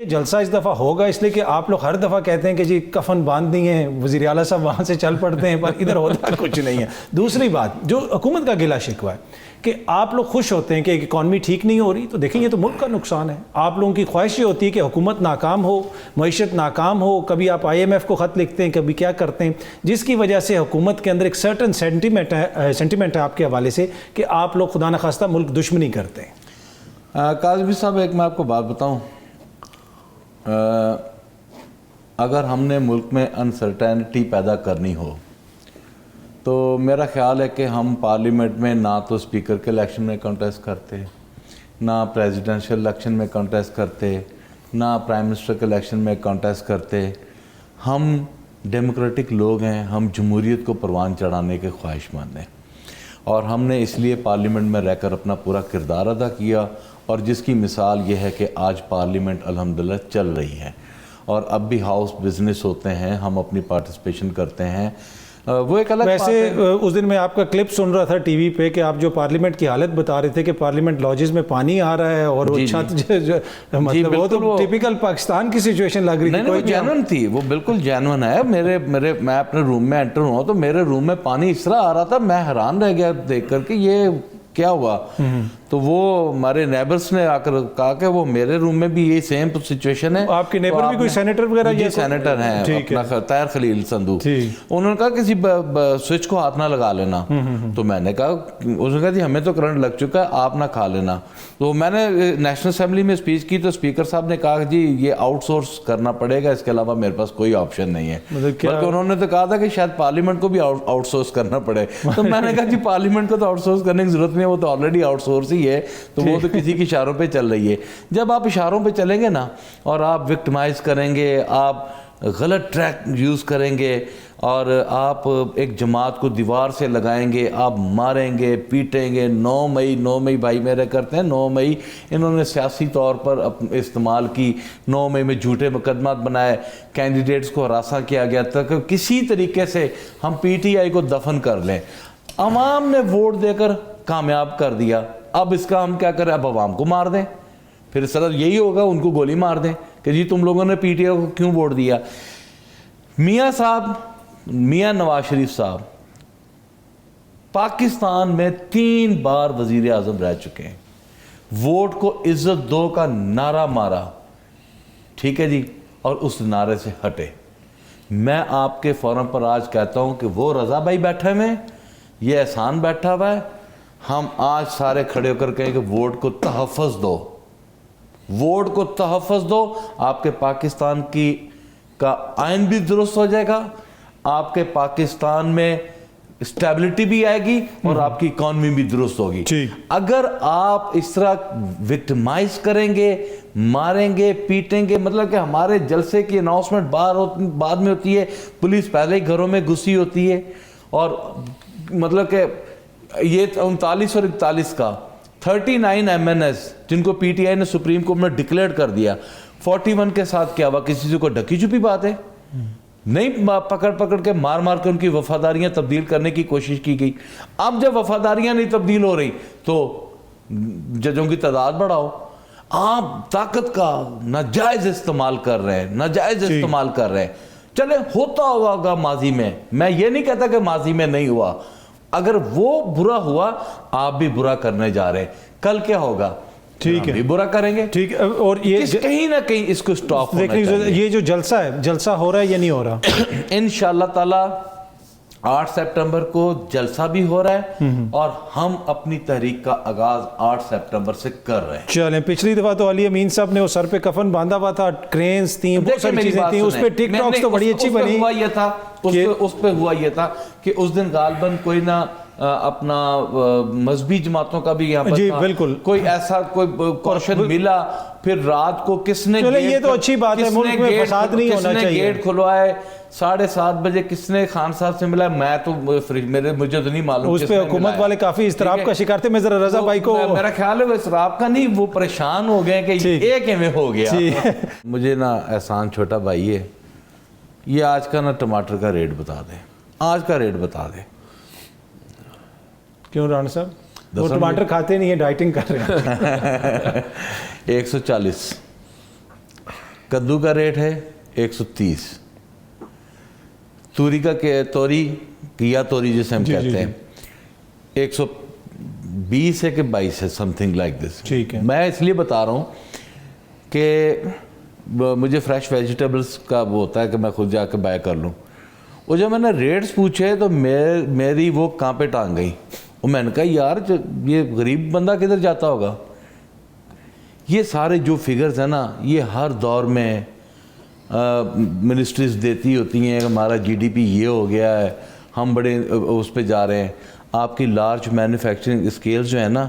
جلسہ اس دفعہ ہوگا اس لیے کہ آپ لوگ ہر دفعہ کہتے ہیں کہ جی کفن باندھ دیے ہیں، وزیر اعلیٰ صاحب وہاں سے چل پڑتے ہیں، پر ادھر ہوتا کچھ نہیں ہے۔ دوسری بات جو حکومت کا گلہ شکوہ ہے کہ آپ لوگ خوش ہوتے ہیں کہ اکانومی ٹھیک نہیں ہو رہی، تو دیکھیں یہ تو ملک کا نقصان ہے۔ آپ لوگوں کی خواہش یہ ہوتی ہے کہ حکومت ناکام ہو، معیشت ناکام ہو، کبھی آپ IMF کو خط لکھتے ہیں، کبھی کیا کرتے ہیں، جس کی وجہ سے حکومت کے اندر ایک سرٹن سینٹیمنٹ ہے آپ کے حوالے سے کہ آپ لوگ خدا نخواستہ ملک دشمنی کرتے ہیں۔ کاظمی صاحب ایک میں آپ کو بات بتاؤں، اگر ہم نے ملک میں انسرٹینٹی پیدا کرنی ہو تو میرا خیال ہے کہ ہم پارلیمنٹ میں نہ تو اسپیکر کے الیکشن میں کنٹیسٹ کرتے، نہ پریزیڈنشل الیکشن میں کنٹیسٹ کرتے، نہ پرائم منسٹر کے الیکشن میں کنٹیسٹ کرتے۔ ہم ڈیموکریٹک لوگ ہیں، ہم جمہوریت کو پروان چڑھانے کے خواہش مند ہیں، اور ہم نے اس لیے پارلیمنٹ میں رہ کر اپنا پورا کردار ادا کیا، اور جس کی مثال یہ ہے کہ آج پارلیمنٹ الحمدللہ چل رہی ہے، اور اب بھی ہاؤس بزنس ہوتے ہیں، ہم اپنی پارٹیسپیشن کرتے ہیں۔ وہ ایک الگ ویسے اس دن میں آپ کا کلپ سن رہا تھا ٹی وی پہ کہ آپ جو پارلیمنٹ کی حالت بتا رہے تھے کہ پارلیمنٹ لاجز میں پانی آ رہا ہے، اور وہ چھت مطلب وہ تو ٹپیکل پاکستان کی سچویشن لگ رہی تھی۔ وہ جینون تھی، وہ بالکل جینون ہے۔ میں اپنے روم میں انٹر ہوا تو میرے روم میں پانی اس طرح آ رہا تھا، میں حیران رہ گیا دیکھ کر کہ یہ کیا ہوا۔ تو وہ ہمارے نیبرز نے آ کر کہا کہ وہ میرے روم میں بھی یہی سیم سچویشن ہے۔ آپ کے نیبر بھی کوئی سینیٹر وغیرہ؟ جی سینیٹر ہیں، اپنا طاہر خلیل سندھو، انہوں نے کہا کسی سوئچ کو ہاتھ نہ لگا لینا۔ تو میں نے کہا، اس نے کہا جی ہمیں تو کرنٹ لگ چکا ہے، آپ نہ کھا لینا۔ تو میں نے نیشنل اسمبلی میں اسپیچ کی تو اسپیکر صاحب نے کہا جی یہ آؤٹ سورس کرنا پڑے گا، اس کے علاوہ میرے پاس کوئی آپشن نہیں ہے۔ بلکہ انہوں نے تو کہا تھا کہ شاید پارلیمنٹ کو بھی آؤٹ سورس کرنا پڑے۔ تو میں نے کہا جی پارلیمنٹ کو تو آؤٹ سورس کرنے کی ضرورت نہیں ہے، وہ تو آلریڈی آؤٹ سورس ہی ہے، تو وہ تو کسی کی اشاروں پہ چل رہی ہے۔ جب آپ اشاروں پہ چلیں گے نا، اور آپ وکٹمائز کریں گے، آپ غلط ٹریک یوز کریں گے، اور آپ ایک جماعت کو دیوار سے لگائیں گے، آپ ماریں گے، پیٹیں گے۔ 9 مئی بھائی میرے کرتے ہیں، 9 مئی انہوں نے سیاسی طور پر استعمال کی۔ 9 مئی میں جھوٹے مقدمات بنائے، کینڈیڈیٹس کو ہراساں کیا گیا تاکہ کسی طریقے سے ہم PTI کو دفن کر لیں۔ عوام نے ووٹ دے کر کامیاب کر دیا، اب اس کا ہم کیا کریں؟ اب عوام کو مار دیں، پھر صدر یہی ہوگا، ان کو گولی مار دیں کہ جی تم لوگوں نے PTI کو کیوں ووٹ دیا۔ میاں نواز شریف صاحب پاکستان میں 3 بار وزیر اعظم رہ چکے ہیں، ووٹ کو عزت دو کا نعرہ مارا، ٹھیک ہے جی، اور اس نعرے سے ہٹے۔ میں آپ کے فورم پر آج کہتا ہوں کہ وہ رضا بھائی بیٹھے ہوئے ہیں، یہ احسان بیٹھا ہوا ہے، ہم آج سارے کھڑے ہو کر کہیں کہ ووٹ کو تحفظ دو، ووٹ کو تحفظ دو۔ آپ کے پاکستان کا آئین بھی درست ہو جائے گا، آپ کے پاکستان میں اسٹیبلٹی بھی آئے گی، اور آپ کی اکانومی بھی درست ہوگی۔ اگر آپ اس طرح وکٹمائز کریں گے، ماریں گے، پیٹیں گے، مطلب کہ ہمارے جلسے کی اناؤنسمنٹ بعد میں ہوتی ہے، پولیس پہلے ہی گھروں میں گھسی ہوتی ہے، اور مطلب کہ یہ 39 اور 41 کا 39 MNS جن کو PTI نے سپریم کورٹ میں ڈکلیئر کر دیا، 41 کے ساتھ کیا ہوا؟ کسی سے کوئی ڈھکی چھپی بات ہے؟ نہیں، پکڑ کے مار کے ان کی وفاداریاں تبدیل کرنے کی کوشش کی گئی۔ اب جب وفاداریاں نہیں تبدیل ہو رہی تو ججوں کی تعداد بڑھاؤ۔ آپ طاقت کا ناجائز استعمال کر رہے ہیں، چلے ہوتا ہوگا ماضی میں، میں یہ نہیں کہتا کہ ماضی میں نہیں ہوا، اگر وہ برا ہوا آپ بھی برا کرنے جا رہے ہیں، کل کیا ہوگا؟ ٹھیک ہے، بھی برا کریں گے، ٹھیک ہے۔ اور یہ کہیں نہ کہیں اس کو سٹاپ ہونا چاہیے۔ یہ جو جلسہ ہو رہا ہے یا نہیں ہو رہا؟ انشاءاللہ تعالی 8 سپٹمبر کو جلسہ بھی ہو رہا ہے، اور ہم اپنی تحریک کا آغاز 8 سپٹمبر سے کر رہے ہیں۔ چلیں، پچھلی دفعہ تو علی امین صاحب نے وہ سر پہ کفن باندھا ہوا تھا، کرینز تھیں، بہت ساری چیزیں تھیں، اس پہ ٹک ٹاکس تو بڑی اچھی بنی۔ اس پہ ہوا یہ تھا کہ اس دن غالباً کوئی نہ اپنا مذہبی جماعتوں کا بھی یہاں پر جی بالکل کوئی ایسا کوئی کوشن ملا، پھر رات کو کس نے یہ تو اچھی بات ہے، ملک میں فساد نہیں ہونا چاہیے، گیٹ کھلوائے 7:30 بجے، کس نے خان صاحب سے ملا، میں تو مجھے تو نہیں معلوم، اس پہ حکومت والے کافی اضطراب کا شکار تھے۔ میں ذرا رضا بھائی کو، میرا خیال ہے وہ اضطراب کا نہیں، وہ پریشان ہو گئے کہ ایک میں ہو گیا۔ مجھے نا احسان چھوٹا بھائی ہے، یہ آج کا نا ٹماٹر کا ریٹ بتا دیں، آج کا ریٹ بتا دیں۔ کیوں رانا صاحب؟ وہ ٹماٹر کھاتے نہیں ہیں، ڈائٹنگ کر رہے ہیں۔ 140 کدو کا ریٹ ہے 130، توری کا کیا توری جسے ہم کہتے ہیں 120 ہے کہ 22 ہے، سم تھنگ لائک دس. ٹھیک ہے. میں اس لیے بتا رہا ہوں کہ مجھے فریش ویجیٹیبلس کا وہ ہوتا ہے کہ میں خود جا کے بائی کر لوں. وہ جب میں نے ریٹس پوچھے تو میری وہ کہاں پہ ٹانگ گئی. اور میں نے کہا یار یہ غریب بندہ کدھر جاتا ہوگا. یہ سارے جو فگرز ہیں نا، یہ ہر دور میں منسٹریز دیتی ہوتی ہیں کہ ہمارا جی ڈی پی یہ ہو گیا ہے، ہم بڑے اس پہ جا رہے ہیں. آپ کی لارج مینوفیکچرنگ اسکیلز جو ہیں نا،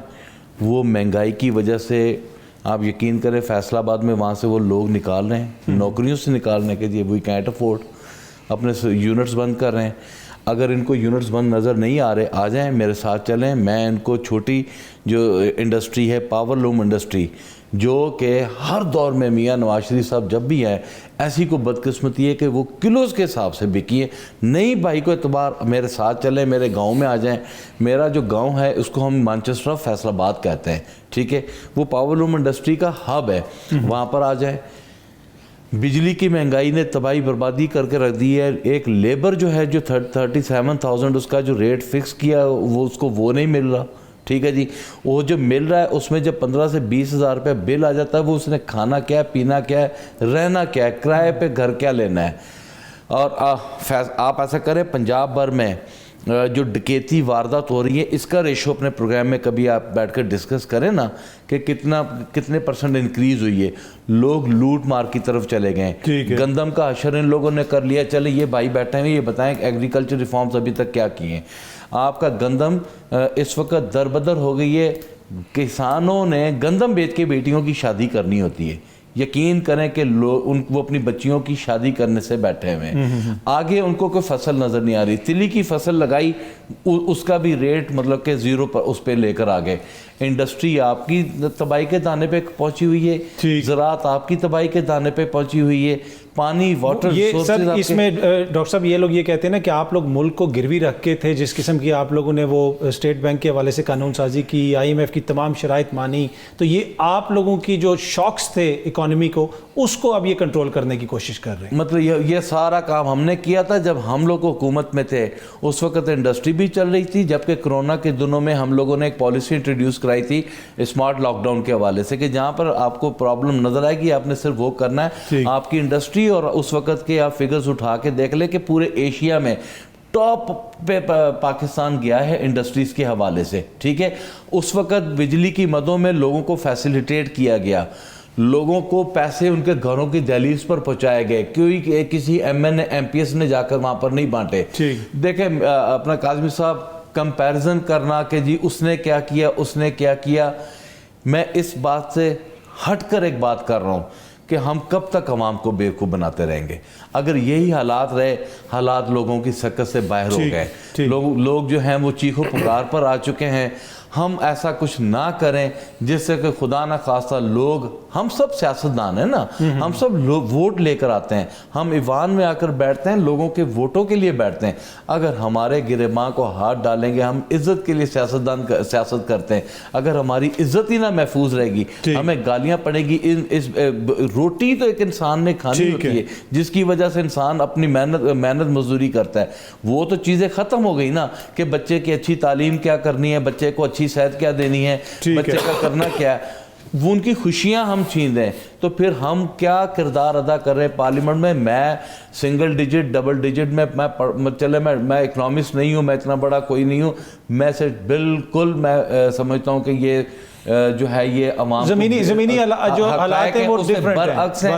وہ مہنگائی کی وجہ سے آپ یقین کریں فیصل آباد میں وہاں سے وہ لوگ نکال رہے ہیں، نوکریوں سے نکال رہے ہیں کہ جی وی کینٹ افورڈ، اپنے یونٹس بند کر رہے ہیں. اگر ان کو یونٹس بند نظر نہیں آ رہے، آ جائیں میرے ساتھ چلیں. میں ان کو چھوٹی جو انڈسٹری ہے، پاور لوم انڈسٹری، جو کہ ہر دور میں میاں نواز شریف صاحب جب بھی ہیں، ایسی کو بدقسمتی ہے کہ وہ کلوز کے حساب سے بکی ہے. نئی بھائی کو اعتبار، میرے ساتھ چلیں، میرے گاؤں میں آ جائیں. میرا جو گاؤں ہے اس کو ہم مانچسٹر آف فیصل آباد کہتے ہیں، ٹھیک ہے. وہ پاور لوم انڈسٹری کا ہب ہے، وہاں پر آ جائیں. بجلی کی مہنگائی نے تباہی بربادی کر کے رکھ دی ہے. ایک لیبر جو ہے جو 37,000 اس کا جو ریٹ فکس کیا وہ اس کو وہ نہیں مل رہا، ٹھیک ہے جی. وہ جو مل رہا ہے اس میں جب 15 سے 20 ہزار روپے بل آ جاتا ہے، وہ اس نے کھانا کیا ہے، پینا کیا ہے، رہنا کیا ہے، کرائے پہ گھر کیا لینا ہے. اور آپ ایسا کریں، پنجاب بھر میں جو ڈکیتی واردات ہو رہی ہے، اس کا ریشو اپنے پروگرام میں کبھی آپ بیٹھ کر ڈسکس کریں نا کہ کتنے پرسنٹ انکریز ہوئی ہے. لوگ لوٹ مار کی طرف چلے گئے. گندم کا حشر ان لوگوں نے کر لیا. چلیں یہ بھائی بیٹھے ہیں، یہ بتائیں کہ ایگریکلچر ریفارمز ابھی تک کیا کیے ہیں. آپ کا گندم اس وقت دربدر ہو گئی ہے. کسانوں نے گندم بیچ کے بیٹیوں کی شادی کرنی ہوتی ہے. یقین کریں کہ وہ اپنی بچیوں کی شادی کرنے سے بیٹھے ہوئے ہیں. آگے ان کو کوئی فصل نظر نہیں آ رہی. تلی کی فصل لگائی، اس کا بھی ریٹ مطلب کہ زیرو پر اس پہ لے کر آ گئے. انڈسٹری آپ کی تباہی کے دانے پہ پہنچی ہوئی ہے، زراعت آپ کی تباہی کے دانے پہ پہنچی ہوئی ہے. پانی، واٹر سر اس میں ڈاکٹر صاحب یہ لوگ یہ کہتے ہیں نا کہ آپ لوگ ملک کو گروی رکھ کے تھے، جس قسم کی آپ لوگوں نے وہ اسٹیٹ بینک کے حوالے سے قانون سازی کی، IMF کی تمام شرائط مانی، تو یہ آپ لوگوں کی جو شاکس تھے اکانومی کو، اس کو اب یہ کنٹرول کرنے کی کوشش کر رہے ہیں. مطلب یہ سارا کام ہم نے کیا تھا جب ہم لوگ حکومت میں تھے. اس وقت انڈسٹری بھی چل رہی تھی، جبکہ کرونا کے دنوں میں ہم لوگوں نے ایک پالیسی انٹروڈیوس کرائی تھی اسمارٹ لاک ڈاؤن کے حوالے سے، کہ جہاں پر آپ کو پرابلم نظر آئے گی آپ نے صرف وہ کرنا ہے. آپ کی انڈسٹری، اور اس وقت کے آپ فگرز اٹھا کے دیکھ لیں کہ پورے ایشیا میں ٹاپ پہ پاکستان گیا ہے انڈسٹریز کے حوالے سے، ٹھیک ہے. اس وقت بجلی کی مدوں میں لوگوں کو فیسیلیٹیٹ کیا گیا، لوگوں کو پیسے ان کے گھروں کی دہلیز پر پہنچائے گئے. کوئی کسی MPS نے جا کر وہاں پر نہیں بانٹے. دیکھیں اپنا کاظمی صاحب کمپیرزن کرنا کہ جی اس نے کیا کیا، اس نے کیا کیا، میں اس بات سے ہٹ کر ایک بات کر رہا ہوں کہ ہم کب تک عوام کو بیوقوف بناتے رہیں گے. اگر یہی حالات رہے، حالات لوگوں کی سکت سے باہر ہو گئے، لوگ جو ہیں وہ چیخ و پکار پر آ چکے ہیں. ہم ایسا کچھ نہ کریں جس سے کہ خدا نہ خواستہ لوگ، ہم سب سیاستدان ہیں نا، ہم سب ووٹ لے کر آتے ہیں، ہم ایوان میں آ کر بیٹھتے ہیں، لوگوں کے ووٹوں کے لیے بیٹھتے ہیں. اگر ہمارے گریباں کو ہاتھ ڈالیں گے، ہم عزت کے لیے سیاست کرتے ہیں، اگر ہماری عزت ہی نہ محفوظ رہے گی، ہمیں گالیاں پڑے گی. روٹی تو ایک انسان نے کھانی ہوتی ہے جس کی وجہ سے انسان اپنی محنت مزدوری کرتا ہے. وہ تو چیزیں ختم ہو گئی نا کہ بچے کی اچھی تعلیم کیا کرنی ہے، بچے کو اچھی صحت کیا دینی ہے، بچے کا کرنا کیا ہے، وہ ان کی خوشیاں ہم چھین دیں. تو پھر ہم کیا کردار ادا کر رہے ہیں پارلیمنٹ میں. میں سنگل ڈیجٹ، ڈبل ڈیجٹ میں میں اکنامسٹ نہیں ہوں، میں اتنا بڑا کوئی نہیں ہوں. میں سے بالکل میں سمجھتا ہوں کہ یہ جو ہے یہ عوام زمینی جو حالات ہیں وہ ڈیفرنٹ ہیں.